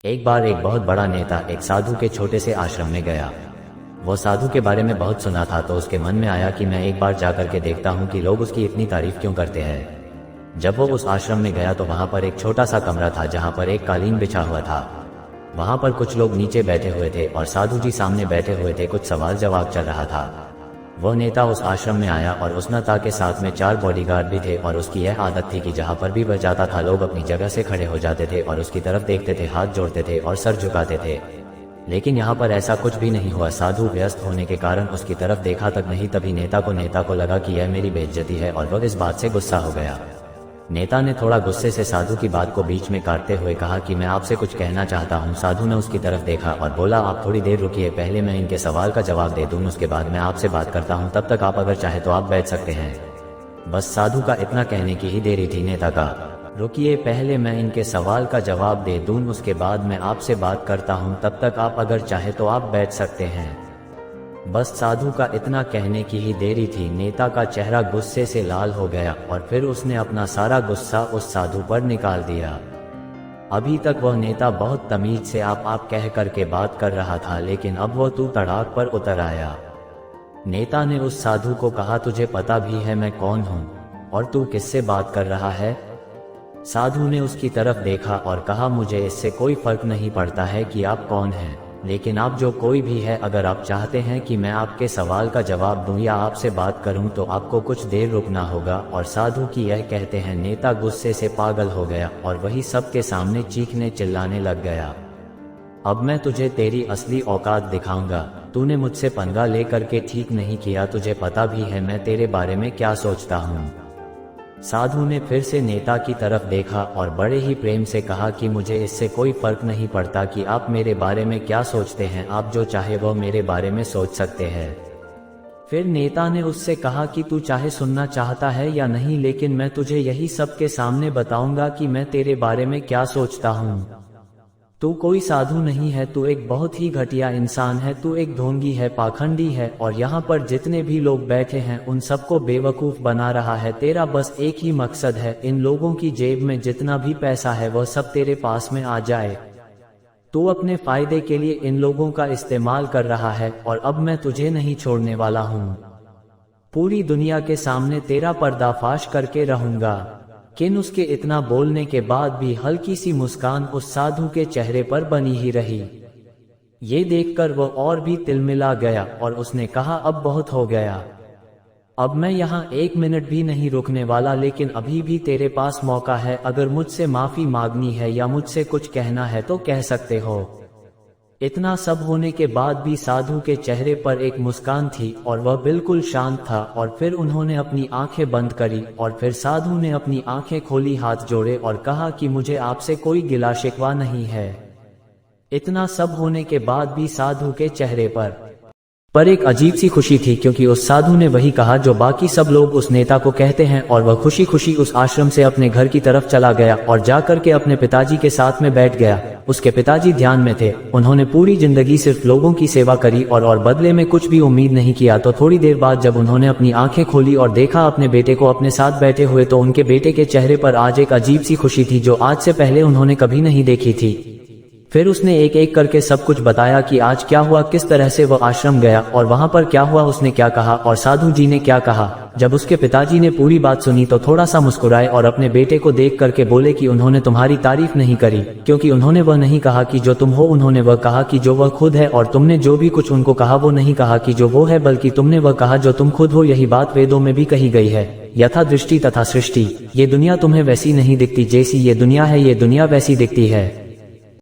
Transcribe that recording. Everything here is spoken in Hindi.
एक बार एक बहुत बड़ा नेता एक साधु के छोटे से आश्रम में गया। वो साधु के बारे में बहुत सुना था, तो उसके मन में आया कि मैं एक बार जाकर के देखता हूँ कि लोग उसकी इतनी तारीफ क्यों करते हैं। जब वो उस आश्रम में गया तो वहाँ पर एक छोटा सा कमरा था जहाँ पर एक कालीन बिछा हुआ था। वहाँ पर कुछ लोग नीचे बैठे हुए थे और साधु जी सामने बैठे हुए थे। कुछ सवाल जवाब चल रहा था। वो नेता उस आश्रम में आया और उस नेता के साथ में 4 बॉडीगार्ड भी थे और उसकी यह आदत थी कि जहाँ पर भी वह जाता था लोग अपनी जगह से खड़े हो जाते थे और उसकी तरफ देखते थे, हाथ जोड़ते थे और सर झुकाते थे। लेकिन यहाँ पर ऐसा कुछ भी नहीं हुआ। साधु व्यस्त होने के कारण उसकी तरफ देखा तक नहीं। तभी नेता को लगा कि यह मेरी बेइज्जती है और वह इस बात से गुस्सा हो गया। नेता ने थोड़ा गुस्से से साधु की बात को बीच में काटते हुए कहा कि मैं आपसे कुछ कहना चाहता हूँ। साधु ने उसकी तरफ देखा और बोला, आप थोड़ी देर रुकिए, पहले मैं इनके सवाल का जवाब दे दूँ, उसके बाद मैं आपसे बात करता हूँ। तब तक आप अगर चाहे तो आप बैठ सकते हैं। बस साधु का इतना कहने की ही देरी थी। नेता का, रुकिए, पहले मैं इनके सवाल का जवाब दे दूँ, उसके बाद मैं आपसे बात करता हूँ। तब तक आप अगर चाहे तो आप बैठ सकते हैं। बस साधु का इतना कहने की ही देरी थी। नेता का चेहरा गुस्से से लाल हो गया और फिर उसने अपना सारा गुस्सा उस साधु पर निकाल दिया। अभी तक वह नेता बहुत तमीज से आप कह करके बात कर रहा था, लेकिन अब वह तू तड़ाक पर उतर आया। नेता ने उस साधु को कहा, तुझे पता भी है मैं कौन हूँ और तू किससे बात कर रहा है? साधु ने उसकी तरफ देखा और कहा, मुझे इससे कोई फर्क नहीं पड़ता है कि आप कौन हैं, लेकिन आप जो कोई भी है, अगर आप चाहते हैं कि मैं आपके सवाल का जवाब दूं या आपसे बात करूं तो आपको कुछ देर रुकना होगा। और साधु की यह कहते हैं नेता गुस्से से पागल हो गया और वही सबके सामने चीखने चिल्लाने लग गया, अब मैं तुझे तेरी असली औकात दिखाऊंगा। तूने मुझसे पंगा लेकर के ठीक नहीं किया, तुझे पता भी है मैं तेरे बारे में क्या सोचता हूँ। साधु ने फिर से नेता की तरफ देखा और बड़े ही प्रेम से कहा कि मुझे इससे कोई फर्क नहीं पड़ता कि आप मेरे बारे में क्या सोचते हैं, आप जो चाहे वो मेरे बारे में सोच सकते हैं। फिर नेता ने उससे कहा कि तू चाहे सुनना चाहता है या नहीं, लेकिन मैं तुझे यही सबके सामने बताऊंगा कि मैं तेरे बारे में क्या सोचता हूँ। तू कोई साधु नहीं है, तू एक बहुत ही घटिया इंसान है, तू एक ढोंगी है, पाखंडी है और यहाँ पर जितने भी लोग बैठे हैं उन सबको बेवकूफ बना रहा है। तेरा बस एक ही मकसद है, इन लोगों की जेब में जितना भी पैसा है वह सब तेरे पास में आ जाए। तू अपने फायदे के लिए इन लोगों का इस्तेमाल कर रहा है और अब मैं तुझे नहीं छोड़ने वाला हूँ। पूरी दुनिया के सामने तेरा पर्दाफाश करके रहूंगा। किन उसके इतना बोलने के बाद भी हल्की सी मुस्कान उस साधु के चेहरे पर बनी ही रही। ये देखकर वो और भी तिलमिला गया और उसने कहा, अब बहुत हो गया, अब मैं यहाँ 1 मिनट भी नहीं रुकने वाला, लेकिन अभी भी तेरे पास मौका है। अगर मुझसे माफी मांगनी है या मुझसे कुछ कहना है तो कह सकते हो। इतना सब होने के बाद भी साधु के चेहरे पर एक मुस्कान थी और वह बिल्कुल शांत था। और फिर उन्होंने अपनी आंखें बंद करी और फिर साधु ने अपनी आंखें खोली, हाथ जोड़े और कहा कि मुझे आपसे कोई गिला शिकवा नहीं है। इतना सब होने के बाद भी साधु के चेहरे पर एक अजीब सी खुशी थी, क्योंकि उस साधु ने वही कहा जो बाकी सब लोग उस नेता को कहते हैं। और वह खुशी खुशी उस आश्रम से अपने घर की तरफ चला गया और जाकर के अपने पिताजी के साथ में बैठ गया। उसके पिताजी ध्यान में थे। उन्होंने पूरी जिंदगी सिर्फ लोगों की सेवा करी और बदले में कुछ भी उम्मीद नहीं किया। तो थोड़ी देर बाद जब उन्होंने अपनी आंखें खोली और देखा अपने बेटे को अपने साथ बैठे हुए, तो उनके बेटे के चेहरे पर आज एक अजीब सी खुशी थी जो आज से पहले उन्होंने कभी नहीं देखी थी। फिर उसने एक एक करके सब कुछ बताया कि आज क्या हुआ, किस तरह से वह आश्रम गया और वहां पर क्या हुआ, उसने क्या कहा और साधु जी ने क्या कहा। जब उसके पिताजी ने पूरी बात सुनी तो थोड़ा सा मुस्कुराए और अपने बेटे को देख करके बोले कि उन्होंने तुम्हारी तारीफ नहीं करी, क्योंकि उन्होंने वह नहीं कहा कि जो तुम हो, उन्होंने वह कहा कि जो वह खुद है। और तुमने जो भी कुछ उनको कहा वो नहीं कहा कि जो वो है, बल्कि तुमने वह कहा जो तुम खुद हो। यही बात वेदों में भी कही गई है, यथा दृष्टि तथा सृष्टि। ये दुनिया तुम्हें वैसी नहीं दिखती जैसी ये दुनिया है, ये दुनिया वैसी दिखती है।